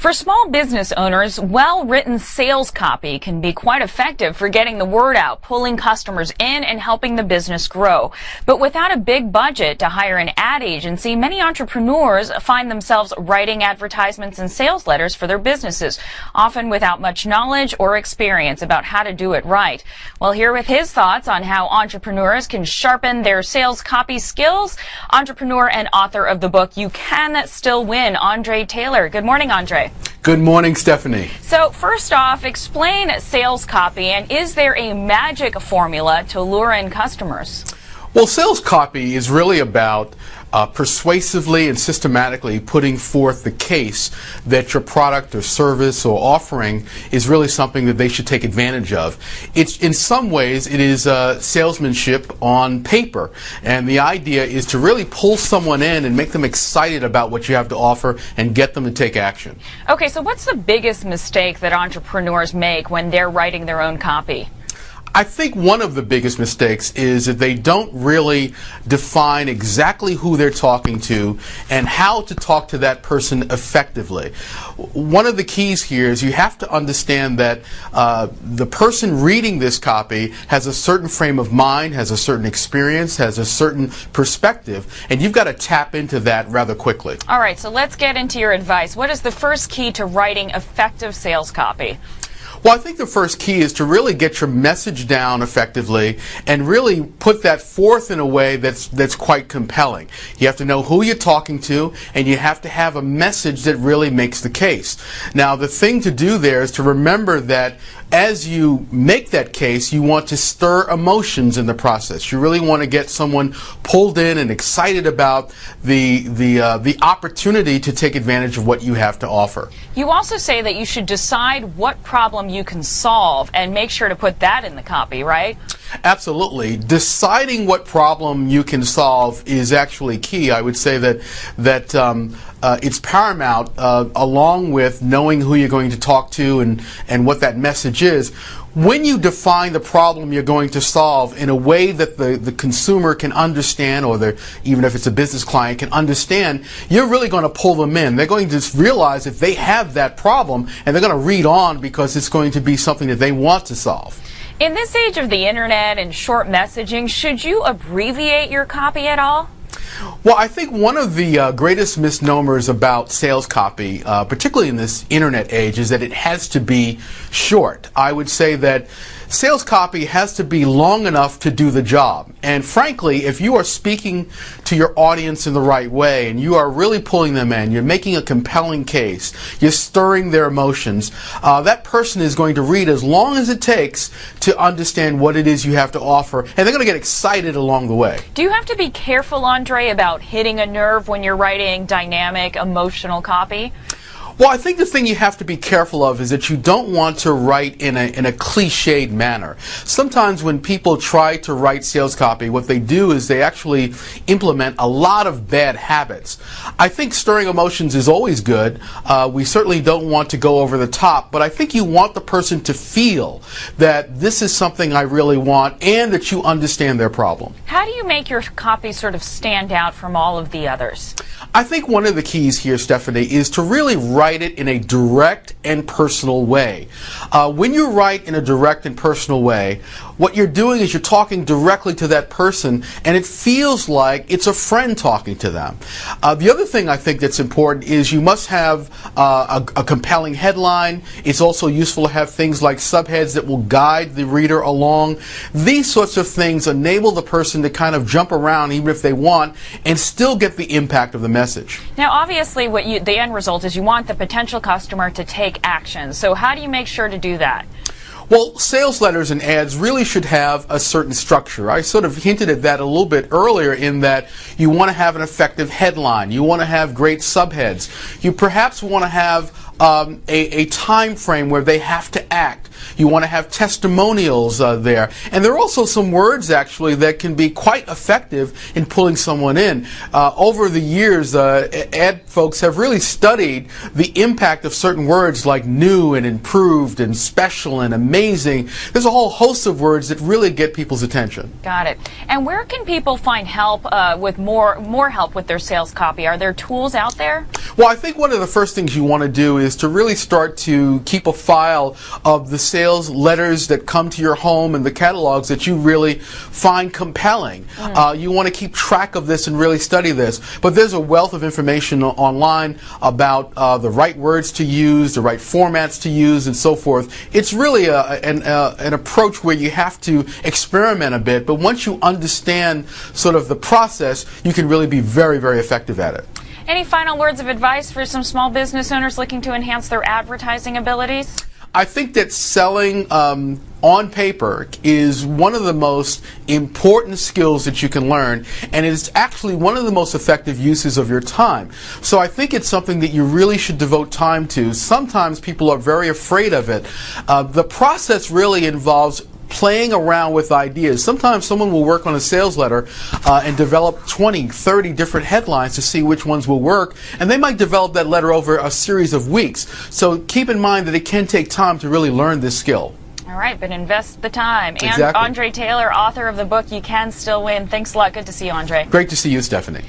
For small business owners, well-written sales copy can be quite effective for getting the word out, pulling customers in, and helping the business grow. But without a big budget to hire an ad agency, many entrepreneurs find themselves writing advertisements and sales letters for their businesses, often without much knowledge or experience about how to do it right. Well, here with his thoughts on how entrepreneurs can sharpen their sales copy skills, entrepreneur and author of the book You Can Still Win, Andre Taylor. Good morning, Andre. Good morning, Stephanie. So first off, explain sales copy, and is there a magic formula to lure in customers? Well, sales copy is really about persuasively and systematically putting forth the case that your product or service or offering is really something that they should take advantage of. It's, in some ways, it is salesmanship on paper, and the idea is to really pull someone in and make them excited about what you have to offer and get them to take action. Okay, so what's the biggest mistake that entrepreneurs make when they're writing their own copy? I think one of the biggest mistakes is that they don't really define exactly who they're talking to and how to talk to that person effectively. One of the keys here is you have to understand that the person reading this copy has a certain frame of mind, has a certain experience, has a certain perspective, and you've got to tap into that rather quickly. All right, so let's get into your advice. What is the first key to writing effective sales copy? Well, I think the first key is to really get your message down effectively and really put that forth in a way that's quite compelling. You have to know who you're talking to, and you have to have a message that really makes the case. Now, the thing to do there is to remember that as you make that case, you want to stir emotions in the process. You really want to get someone pulled in and excited about the opportunity to take advantage of what you have to offer. You also say that you should decide what problem you can solve and make sure to put that in the copy, right? Absolutely. Deciding what problem you can solve is actually key. I would say that it's paramount, along with knowing who you're going to talk to and what that message is. When you define the problem you're going to solve in a way that the consumer can understand, or even if it's a business client can understand, you're really going to pull them in. They're going to realize that they have that problem, and they're going to read on because it's going to be something that they want to solve. In this age of the internet and short messaging, should you abbreviate your copy at all? Well, I think one of the greatest misnomers about sales copy, particularly in this internet age, is that it has to be short. I would say that sales copy has to be long enough to do the job. And frankly, if you are speaking to your audience in the right way and you are really pulling them in, you're making a compelling case, you're stirring their emotions, that person is going to read as long as it takes to understand what it is you have to offer, and they're going to get excited along the way. Do you have to be careful, Andre, about hitting a nerve when you're writing dynamic, emotional copy? Well, I think the thing you have to be careful of is that you don't want to write in a cliched manner. Sometimes when people try to write sales copy, what they do is they actually implement a lot of bad habits. I think stirring emotions is always good. We certainly don't want to go over the top, but I think you want the person to feel that this is something I really want and that you understand their problem. How do you make your copy sort of stand out from all of the others? I think one of the keys here, Stephanie, is to really write it in a direct and personal way. When you write in a direct and personal way, what you're doing is you're talking directly to that person, and it feels like it's a friend talking to them. The other thing I think that's important is you must have a compelling headline. It's also useful to have things like subheads that will guide the reader along. These sorts of things enable the person to kind of jump around even if they want and still get the impact of the message. Now, obviously, the end result is you want the potential customer to take action. So how do you make sure to do that? Well, sales letters and ads really should have a certain structure. I sort of hinted at that a little bit earlier in that you want to have an effective headline. You want to have great subheads. You perhaps want to have a time frame where they have to act. You want to have testimonials there. And there are also some words actually that can be quite effective in pulling someone in. Over the years, ad folks have really studied the impact of certain words like new and improved and special and amazing. There's a whole host of words that really get people's attention. Got it. And where can people find help with more help with their sales copy? Are there tools out there? Well, I think one of the first things you want to do is to really start to keep a file of the sales letters that come to your home and the catalogs that you really find compelling. You want to keep track of this and really study this. But there's a wealth of information online about the right words to use, the right formats to use, and so forth. It's really an approach where you have to experiment a bit, but once you understand sort of the process, you can really be very, very effective at it. Any final words of advice for some small business owners looking to enhance their advertising abilities? I think that selling on paper is one of the most important skills that you can learn, and it is actually one of the most effective uses of your time. So I think it's something that you really should devote time to. Sometimes people are very afraid of it. The process really involves playing around with ideas. Sometimes someone will work on a sales letter and develop 20, 30 different headlines to see which ones will work, and they might develop that letter over a series of weeks. So keep in mind that it can take time to really learn this skill. All right, but invest the time. Exactly. And Andre Taylor, author of the book You Can Still Win. Thanks a lot. Good to see you, Andre. Great to see you, Stephanie.